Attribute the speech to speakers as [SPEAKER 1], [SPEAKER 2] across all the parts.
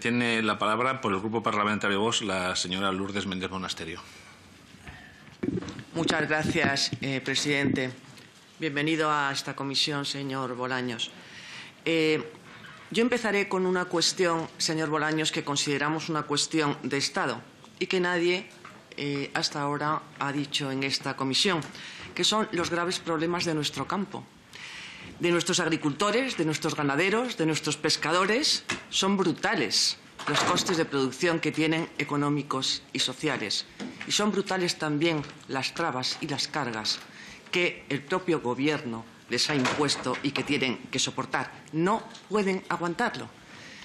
[SPEAKER 1] Tiene la palabra por el Grupo Parlamentario Vox la señora Lourdes Méndez Monasterio.
[SPEAKER 2] Muchas gracias, presidente. Bienvenido a esta comisión, señor Bolaños. Yo empezaré con una cuestión, señor Bolaños, que consideramos una cuestión de Estado y que nadie hasta ahora ha dicho en esta comisión, que son los graves problemas de nuestro campo. De nuestros agricultores, de nuestros ganaderos, de nuestros pescadores. Son brutales los costes de producción que tienen económicos y sociales. Y son brutales también las trabas y las cargas que el propio Gobierno les ha impuesto y que tienen que soportar. No pueden aguantarlo.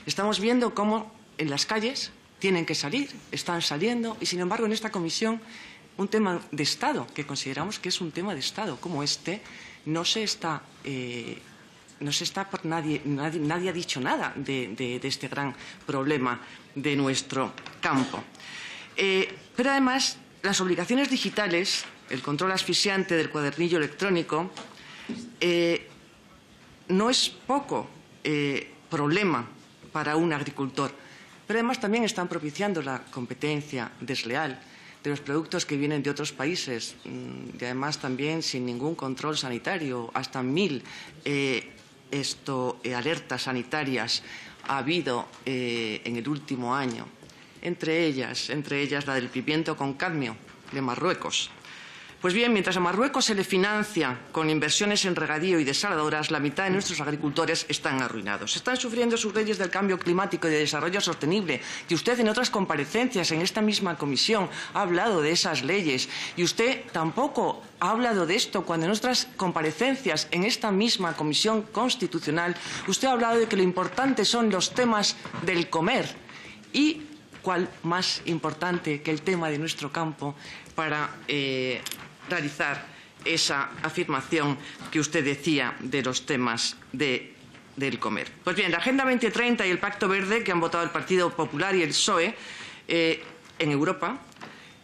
[SPEAKER 2] Estamos viendo cómo en las calles tienen que salir, están saliendo, y sin embargo en esta comisión un tema de Estado, que consideramos que es un tema de Estado como este, no se está por nadie ha dicho nada de este gran problema de nuestro campo. Pero además las obligaciones digitales, el control asfixiante del cuadernillo electrónico, no es poco problema para un agricultor, pero además también están propiciando la competencia desleal de los productos que vienen de otros países y además también sin ningún control sanitario. Hasta 1000 alertas sanitarias ha habido en el último año, entre ellas la del pimiento con cadmio de Marruecos. Pues bien, mientras a Marruecos se le financia con inversiones en regadío y desaladoras, la mitad de nuestros agricultores están arruinados. Están sufriendo sus leyes del cambio climático y de desarrollo sostenible. Y usted en otras comparecencias en esta misma comisión ha hablado de esas leyes. Y usted tampoco ha hablado de esto cuando en otras comparecencias en esta misma comisión constitucional usted ha hablado de que lo importante son los temas del comer. Y cuál más importante que el tema de nuestro campo para realizar esa afirmación que usted decía de los temas del comer. Pues bien, la Agenda 2030 y el Pacto Verde que han votado el Partido Popular y el PSOE en Europa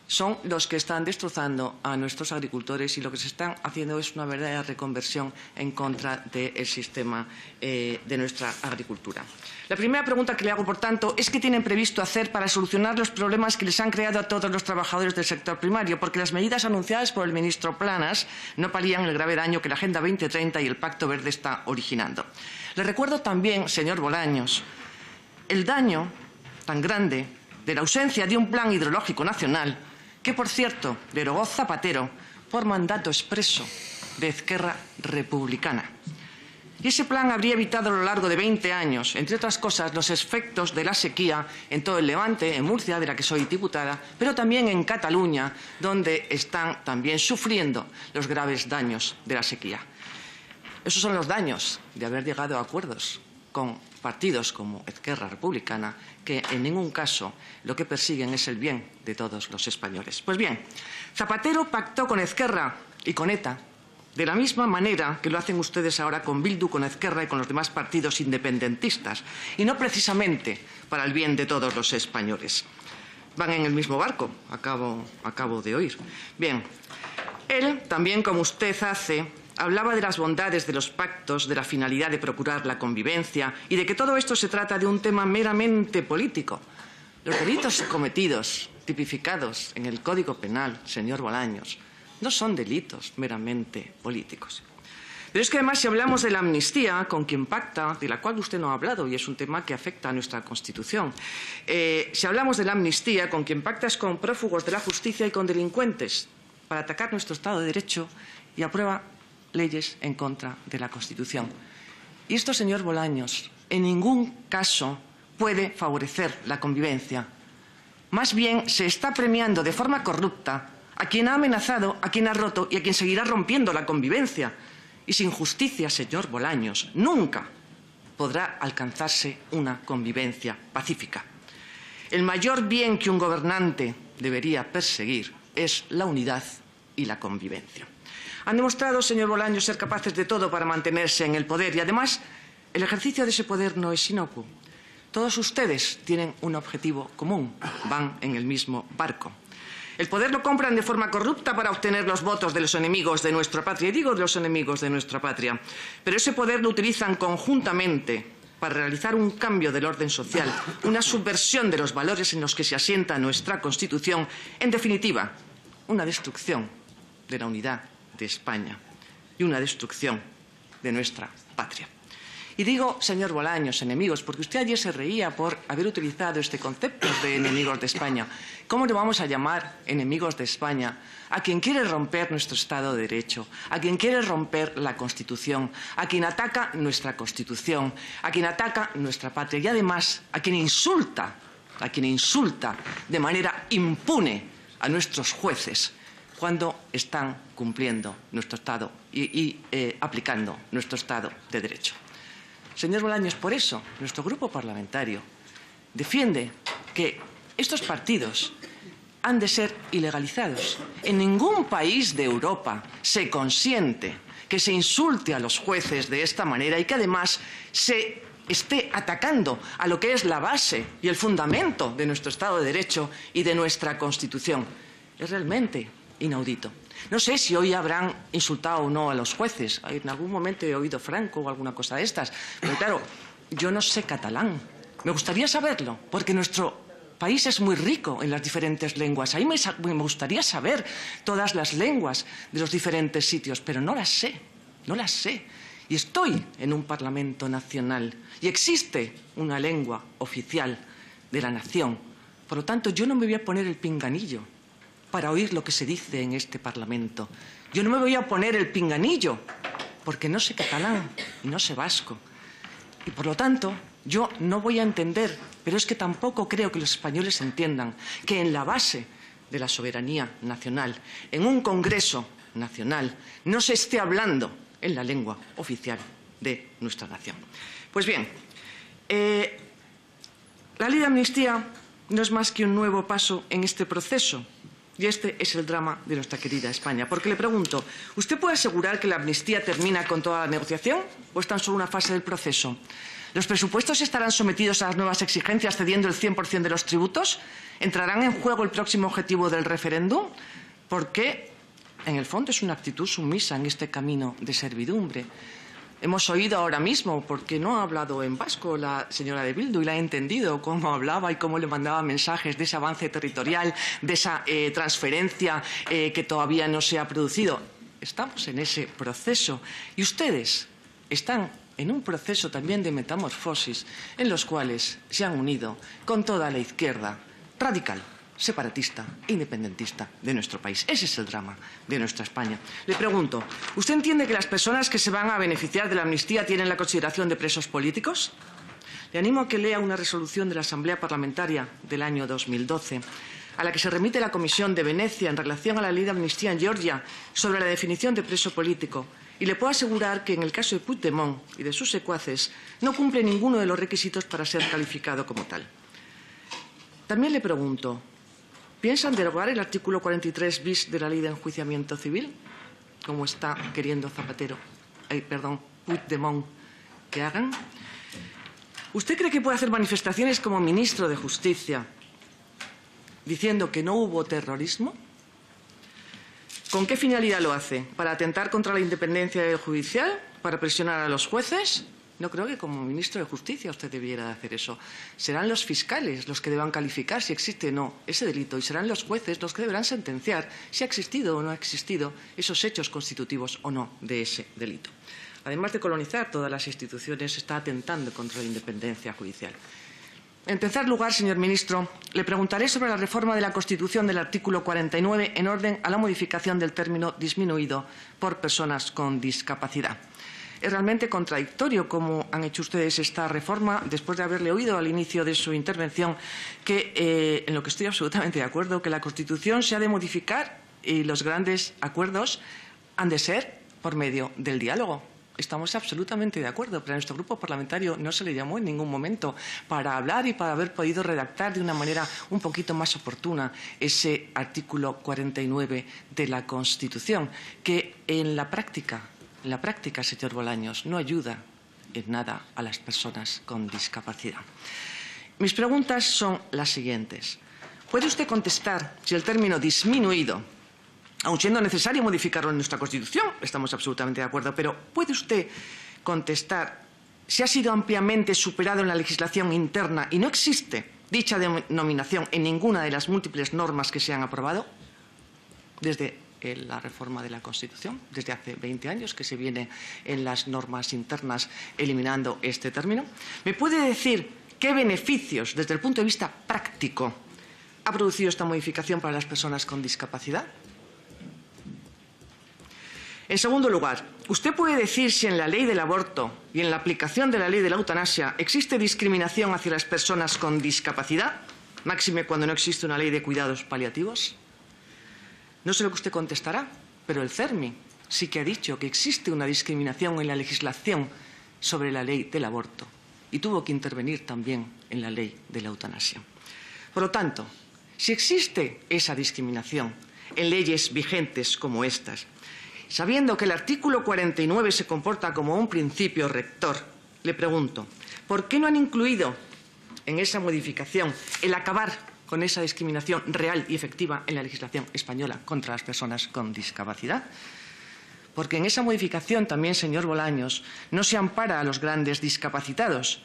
[SPEAKER 2] son los que están destrozando a nuestros agricultores y lo que se están haciendo es una verdadera reconversión en contra del sistema de nuestra agricultura. La primera pregunta que le hago, por tanto, es ¿qué tienen previsto hacer para solucionar los problemas que les han creado a todos los trabajadores del sector primario? Porque las medidas anunciadas por el ministro Planas no palían el grave daño que la Agenda 2030 y el Pacto Verde está originando. Le recuerdo también, señor Bolaños, el daño tan grande de la ausencia de un plan hidrológico nacional que, por cierto, derogó Zapatero por mandato expreso de Esquerra Republicana. Y ese plan habría evitado a lo largo de 20 años, entre otras cosas, los efectos de la sequía en todo el Levante, en Murcia, de la que soy diputada, pero también en Cataluña, donde están también sufriendo los graves daños de la sequía. Esos son los daños de haber llegado a acuerdos con partidos como Esquerra Republicana, que en ningún caso lo que persiguen es el bien de todos los españoles. Pues bien, Zapatero pactó con Esquerra y con ETA de la misma manera que lo hacen ustedes ahora con Bildu, con Esquerra y con los demás partidos independentistas, y no precisamente para el bien de todos los españoles. Van en el mismo barco, acabo de oír. Bien, él, también como usted hace, hablaba de las bondades de los pactos, de la finalidad de procurar la convivencia y de que todo esto se trata de un tema meramente político. Los delitos cometidos, tipificados en el Código Penal, señor Bolaños, no son delitos meramente políticos. Pero es que además si hablamos de la amnistía, con quien pacta, de la cual usted no ha hablado y es un tema que afecta a nuestra Constitución, si hablamos de la amnistía, con quien pacta es con prófugos de la justicia y con delincuentes para atacar nuestro Estado de Derecho y aprueba leyes en contra de la Constitución. Y esto, señor Bolaños, en ningún caso puede favorecer la convivencia. Más bien se está premiando de forma corrupta a quien ha amenazado, a quien ha roto y a quien seguirá rompiendo la convivencia. Y sin justicia, señor Bolaños, nunca podrá alcanzarse una convivencia pacífica. El mayor bien que un gobernante debería perseguir es la unidad y la convivencia. Han demostrado, señor Bolaños, ser capaces de todo para mantenerse en el poder y, además, el ejercicio de ese poder no es inocuo. Todos ustedes tienen un objetivo común, van en el mismo barco. El poder lo compran de forma corrupta para obtener los votos de los enemigos de nuestra patria. Y digo de los enemigos de nuestra patria. Pero ese poder lo utilizan conjuntamente para realizar un cambio del orden social, una subversión de los valores en los que se asienta nuestra Constitución, en definitiva, una destrucción de la unidad de España y una destrucción de nuestra patria. Y digo, señor Bolaños, enemigos, porque usted ayer se reía por haber utilizado este concepto de enemigos de España. ¿Cómo le vamos a llamar enemigos de España a quien quiere romper nuestro Estado de Derecho, a quien quiere romper la Constitución, a quien ataca nuestra Constitución, a quien ataca nuestra patria y además a quien insulta de manera impune a nuestros jueces cuando están cumpliendo nuestro Estado y aplicando nuestro Estado de Derecho? Señor Bolaños, por eso nuestro grupo parlamentario defiende que estos partidos han de ser ilegalizados. En ningún país de Europa se consiente que se insulte a los jueces de esta manera y que además se esté atacando a lo que es la base y el fundamento de nuestro Estado de Derecho y de nuestra Constitución. Es realmente inaudito. No sé si hoy habrán insultado o no a los jueces. En algún momento he oído Franco o alguna cosa de estas. Pero claro, yo no sé catalán. Me gustaría saberlo, porque nuestro país es muy rico en las diferentes lenguas. A mí me gustaría saber todas las lenguas de los diferentes sitios, pero no las sé, no las sé. Y estoy en un Parlamento nacional y existe una lengua oficial de la nación. Por lo tanto, yo no me voy a poner el pinganillo para oír lo que se dice en este Parlamento. Yo no me voy a poner el pinganillo porque no sé catalán y no sé vasco. Y por lo tanto, yo no voy a entender, pero es que tampoco creo que los españoles entiendan que en la base de la soberanía nacional, en un Congreso nacional, no se esté hablando en la lengua oficial de nuestra nación. Pues bien, la ley de amnistía no es más que un nuevo paso en este proceso. Y este es el drama de nuestra querida España. Porque le pregunto, ¿usted puede asegurar que la amnistía termina con toda la negociación o es tan solo una fase del proceso? ¿Los presupuestos estarán sometidos a las nuevas exigencias cediendo el 100% de los tributos? ¿Entrarán en juego el próximo objetivo del referéndum? Porque, en el fondo, es una actitud sumisa en este camino de servidumbre. Hemos oído ahora mismo, porque no ha hablado en vasco la señora de Bildu y la ha entendido cómo hablaba y cómo le mandaba mensajes de ese avance territorial, de esa transferencia que todavía no se ha producido. Estamos en ese proceso y ustedes están en un proceso también de metamorfosis en los cuales se han unido con toda la izquierda radical, separatista e independentista de nuestro país. Ese es el drama de nuestra España. Le pregunto, ¿usted entiende que las personas que se van a beneficiar de la amnistía tienen la consideración de presos políticos? Le animo a que lea una resolución de la Asamblea Parlamentaria del año 2012, a la que se remite la Comisión de Venecia en relación a la ley de amnistía en Georgia sobre la definición de preso político. Y le puedo asegurar que en el caso de Puigdemont y de sus secuaces no cumple ninguno de los requisitos para ser calificado como tal. También le pregunto, ¿piensan derogar el artículo 43 bis de la Ley de Enjuiciamiento Civil, como está queriendo Puigdemont que hagan? ¿Usted cree que puede hacer manifestaciones como ministro de Justicia diciendo que no hubo terrorismo? ¿Con qué finalidad lo hace? ¿Para atentar contra la independencia judicial? ¿Para presionar a los jueces? No creo que como ministro de Justicia usted debiera hacer eso. Serán los fiscales los que deban calificar si existe o no ese delito y serán los jueces los que deberán sentenciar si ha existido o no ha existido esos hechos constitutivos o no de ese delito. Además de colonizar todas las instituciones, está atentando contra la independencia judicial. En tercer lugar, señor ministro, le preguntaré sobre la reforma de la Constitución del artículo 49 en orden a la modificación del término disminuido por personas con discapacidad. Es realmente contradictorio cómo han hecho ustedes esta reforma, después de haberle oído al inicio de su intervención, que en lo que estoy absolutamente de acuerdo, que la Constitución se ha de modificar y los grandes acuerdos han de ser por medio del diálogo. Estamos absolutamente de acuerdo, pero a nuestro grupo parlamentario no se le llamó en ningún momento para hablar y para haber podido redactar de una manera un poquito más oportuna ese artículo 49 de la Constitución, que en la práctica, señor Bolaños, no ayuda en nada a las personas con discapacidad. Mis preguntas son las siguientes. ¿Puede usted contestar si el término disminuido, aun siendo necesario modificarlo en nuestra Constitución, estamos absolutamente de acuerdo, pero ¿puede usted contestar se ha sido ampliamente superado en la legislación interna y no existe dicha denominación en ninguna de las múltiples normas que se han aprobado desde la reforma de la Constitución, desde hace 20 años que se viene en las normas internas eliminando este término. ¿Me puede decir qué beneficios, desde el punto de vista práctico, ha producido esta modificación para las personas con discapacidad? En segundo lugar, ¿usted puede decir si en la ley del aborto y en la aplicación de la ley de la eutanasia existe discriminación hacia las personas con discapacidad, máxime cuando no existe una ley de cuidados paliativos? No sé lo que usted contestará, pero el CERMI sí que ha dicho que existe una discriminación en la legislación sobre la ley del aborto y tuvo que intervenir también en la ley de la eutanasia. Por lo tanto, si existe esa discriminación en leyes vigentes como estas, sabiendo que el artículo 49 se comporta como un principio rector, le pregunto, ¿por qué no han incluido en esa modificación el acabar con esa discriminación real y efectiva en la legislación española contra las personas con discapacidad? Porque en esa modificación también, señor Bolaños, no se ampara a los grandes discapacitados.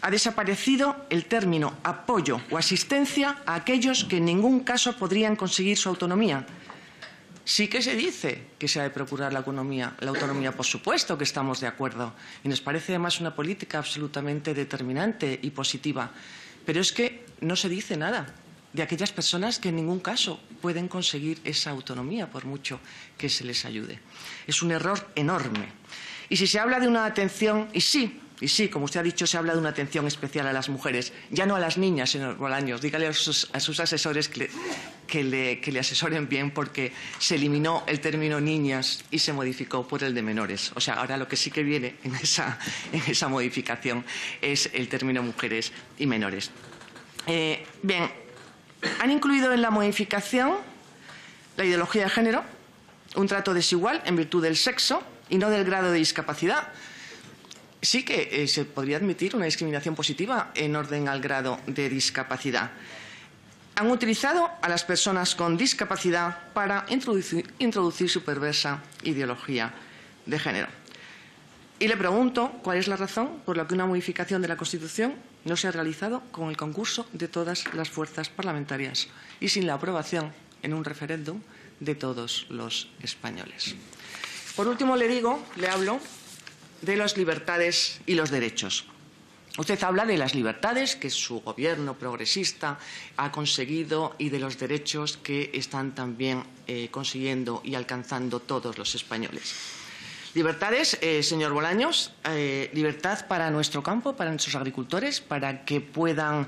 [SPEAKER 2] Ha desaparecido el término apoyo o asistencia a aquellos que en ningún caso podrían conseguir su autonomía. Sí que se dice que se ha de procurar la autonomía, por supuesto que estamos de acuerdo. Y nos parece además una política absolutamente determinante y positiva. Pero es que no se dice nada de aquellas personas que en ningún caso pueden conseguir esa autonomía, por mucho que se les ayude. Es un error enorme. Y si se habla de una atención, y sí, como usted ha dicho, se habla de una atención especial a las mujeres, ya no a las niñas, señor Bolaños. Dígale a sus asesores que le asesoren bien, porque se eliminó el término niñas y se modificó por el de menores. O sea, ahora lo que sí que viene en esa modificación es el término mujeres y menores. Bien, han incluido en la modificación la ideología de género, un trato desigual en virtud del sexo y no del grado de discapacidad. Sí que se podría admitir una discriminación positiva en orden al grado de discapacidad. Han utilizado a las personas con discapacidad para introducir su perversa ideología de género. Y le pregunto cuál es la razón por la que una modificación de la Constitución no se ha realizado con el concurso de todas las fuerzas parlamentarias y sin la aprobación en un referéndum de todos los españoles. Por último, le hablo de las libertades y los derechos. Usted habla de las libertades que su gobierno progresista ha conseguido y de los derechos que están también consiguiendo y alcanzando todos los españoles. Libertades, señor Bolaños, libertad para nuestro campo, para nuestros agricultores, para que puedan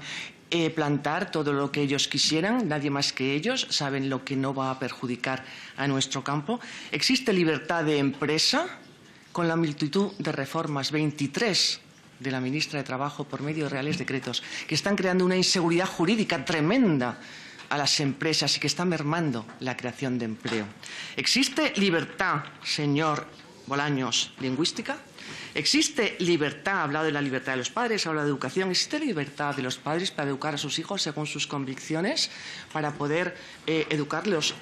[SPEAKER 2] plantar todo lo que ellos quisieran, nadie más que ellos, saben lo que no va a perjudicar a nuestro campo. Existe libertad de empresa con la multitud de reformas, 23 de la ministra de Trabajo por medio de reales decretos, que están creando una inseguridad jurídica tremenda a las empresas y que están mermando la creación de empleo. ¿Existe libertad, señor Bolaños, lingüística? ¿Existe libertad? Ha hablado de la libertad de los padres, ha hablado de educación. ¿Existe libertad de los padres para educar a sus hijos según sus convicciones, para poder educarlos,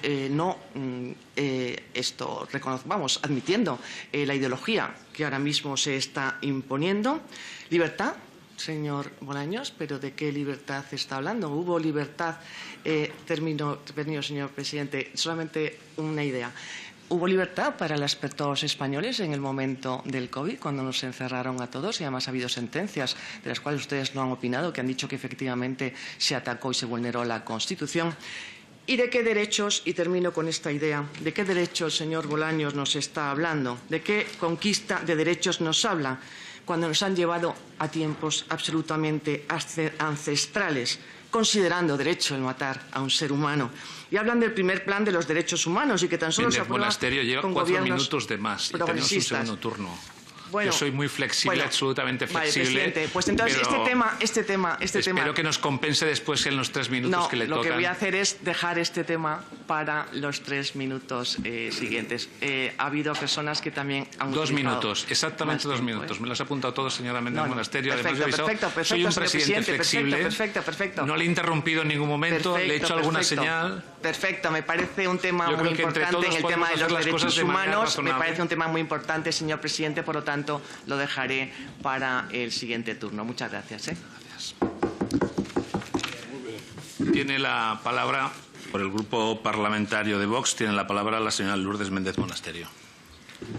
[SPEAKER 2] admitiendo la ideología que ahora mismo se está imponiendo? ¿Libertad, señor Bolaños? ¿Pero de qué libertad está hablando? ¿Hubo libertad? Termino, señor presidente, solamente una idea. ¿Hubo libertad para todos los españoles en el momento del COVID, cuando nos encerraron a todos? Y además ha habido sentencias de las cuales ustedes no han opinado, que han dicho que efectivamente se atacó y se vulneró la Constitución. ¿Y de qué derechos, y termino con esta idea, de qué derechos, señor Bolaños, nos está hablando? ¿De qué conquista de derechos nos habla cuando nos han llevado a tiempos absolutamente ancestrales, considerando derecho el matar a un ser humano? Y hablan del primer plan de los derechos humanos y que tan solo se aprueba con
[SPEAKER 1] 4
[SPEAKER 2] gobiernos
[SPEAKER 1] minutos de más y tenemos un segundo turno.
[SPEAKER 2] Bueno,
[SPEAKER 1] yo soy muy flexible, absolutamente flexible.
[SPEAKER 2] Vale, presidente, pues entonces este tema.
[SPEAKER 1] Espero que nos compense después en los 3 minutos que le tocan.
[SPEAKER 2] Lo que voy a hacer es dejar este tema para los 3 minutos siguientes. Ha habido personas que también han
[SPEAKER 1] 2 minutos, exactamente 2 minutos. Me las ha apuntado todo, señora Méndez Monasterio.
[SPEAKER 2] Perfecto,
[SPEAKER 1] soy un presidente flexible.
[SPEAKER 2] Perfecto.
[SPEAKER 1] No le he interrumpido en ningún momento, le he hecho alguna señal.
[SPEAKER 2] Perfecto, me parece un tema muy importante en el tema de los derechos humanos. Me parece un tema muy importante, señor presidente, por lo tanto, tanto, lo dejaré para el siguiente turno. Muchas gracias.
[SPEAKER 1] Gracias. Tiene la palabra, por el Grupo Parlamentario de Vox, tiene la palabra la señora Lourdes Méndez Monasterio.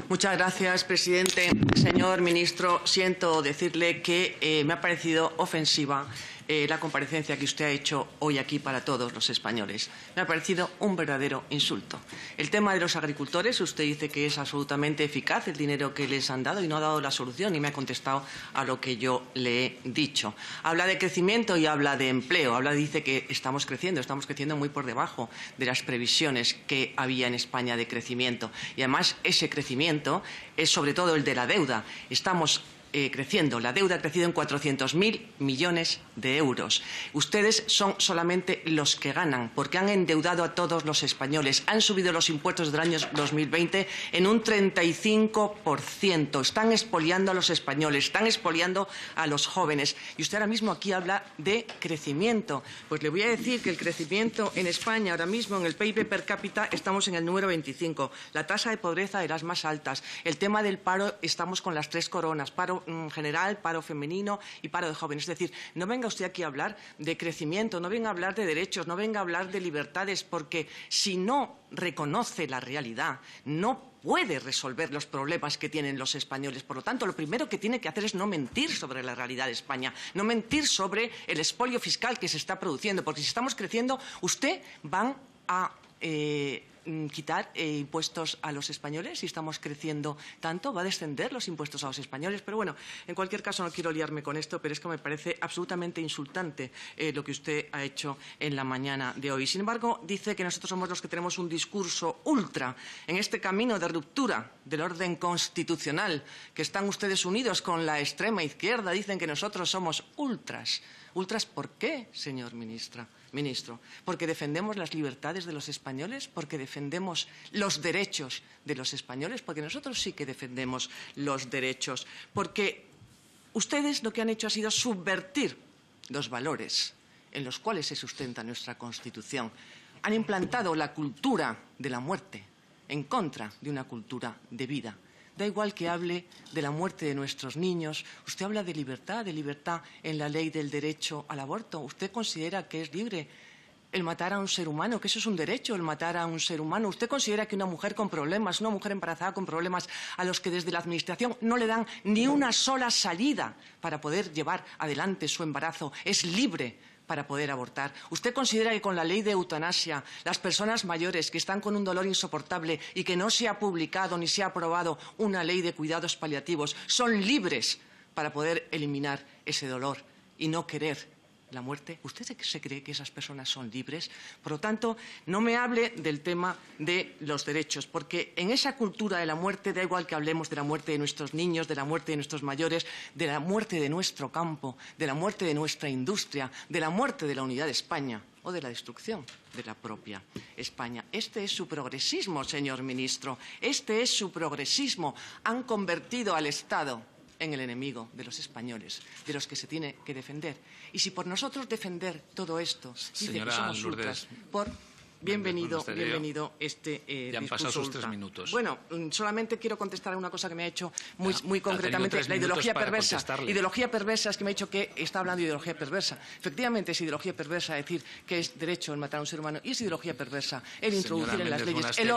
[SPEAKER 2] Muchas gracias, presidente. Señor ministro, siento decirle que me ha parecido ofensiva la comparecencia que usted ha hecho hoy aquí para todos los españoles. Me ha parecido un verdadero insulto. El tema de los agricultores, usted dice que es absolutamente eficaz el dinero que les han dado y no ha dado la solución y me ha contestado a lo que yo le he dicho. Habla de crecimiento y habla de empleo. Dice que estamos creciendo muy por debajo de las previsiones que había en España de crecimiento. Y además ese crecimiento es sobre todo el de la deuda. Estamos creciendo. La deuda ha crecido en 400.000 millones de euros. Ustedes son solamente los que ganan, porque han endeudado a todos los españoles. Han subido los impuestos del año 2020 en un 35%. Están expoliando a los españoles, están expoliando a los jóvenes. Y usted ahora mismo aquí habla de crecimiento. Pues le voy a decir que el crecimiento en España, ahora mismo en el PIB per cápita, estamos en el número 25. La tasa de pobreza de las más altas. El tema del paro, estamos con las 3 coronas. Paro general, paro femenino y paro de jóvenes. Es decir, no venga usted aquí a hablar de crecimiento, no venga a hablar de derechos, no venga a hablar de libertades, porque si no reconoce la realidad, no puede resolver los problemas que tienen los españoles. Por lo tanto, lo primero que tiene que hacer es no mentir sobre la realidad de España, no mentir sobre el expolio fiscal que se está produciendo, porque si estamos creciendo, usted van a quitar impuestos a los españoles. Si estamos creciendo tanto, va a descender los impuestos a los españoles. Pero bueno, en cualquier caso no quiero liarme con esto, pero es que me parece absolutamente insultante lo que usted ha hecho en la mañana de hoy. Sin embargo, dice que nosotros somos los que tenemos un discurso ultra en este camino de ruptura del orden constitucional, que están ustedes unidos con la extrema izquierda. Dicen que nosotros somos ultras. ¿Ultras por qué, señor ministro? ¿Porque defendemos las libertades de los españoles? ¿Porque defendemos los derechos de los españoles? Porque nosotros sí que defendemos los derechos. Porque ustedes lo que han hecho ha sido subvertir los valores en los cuales se sustenta nuestra Constitución. Han implantado la cultura de la muerte en contra de una cultura de vida. Da igual que hable de la muerte de nuestros niños. Usted habla de libertad en la ley del derecho al aborto. ¿Usted considera que es libre el matar a un ser humano, que eso es un derecho, el matar a un ser humano? ¿Usted considera que una mujer con problemas, una mujer embarazada con problemas a los que desde la Administración no le dan ni una sola salida para poder llevar adelante su embarazo, es libre para poder abortar? ¿Usted considera que con la ley de eutanasia las personas mayores que están con un dolor insoportable y que no se ha publicado ni se ha aprobado una ley de cuidados paliativos son libres para poder eliminar ese dolor y no querer la muerte? ¿Usted se cree que esas personas son libres? Por lo tanto, no me hable del tema de los derechos, porque en esa cultura de la muerte da igual que hablemos de la muerte de nuestros niños, de la muerte de nuestros mayores, de la muerte de nuestro campo, de la muerte de nuestra industria, de la muerte de la unidad de España o de la destrucción de la propia España. Este es su progresismo, señor ministro. Este es su progresismo. Han convertido al Estado en el enemigo de los españoles, de los que se tiene que defender. Y si por nosotros defender todo esto, dice que somos ultras, bienvenido este
[SPEAKER 1] ya han pasado sus 3 minutos.
[SPEAKER 2] Bueno, solamente quiero contestar a una cosa que me ha hecho muy concretamente, la ideología perversa. Ideología perversa es que me ha dicho que está hablando de ideología perversa. Efectivamente es ideología perversa decir que es derecho el matar a un ser humano, y es ideología perversa el introducir en las leyes el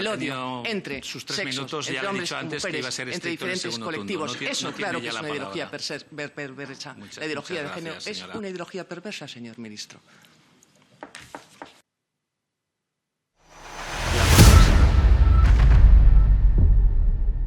[SPEAKER 2] odio entre
[SPEAKER 1] sus 3
[SPEAKER 2] sexos,
[SPEAKER 1] minutos,
[SPEAKER 2] entre
[SPEAKER 1] ya
[SPEAKER 2] hombres
[SPEAKER 1] le he dicho antes
[SPEAKER 2] y mujeres,
[SPEAKER 1] que iba a ser
[SPEAKER 2] entre diferentes colectivos. Eso claro que es una ideología perversa. La ideología de género es una ideología perversa, señor ministro.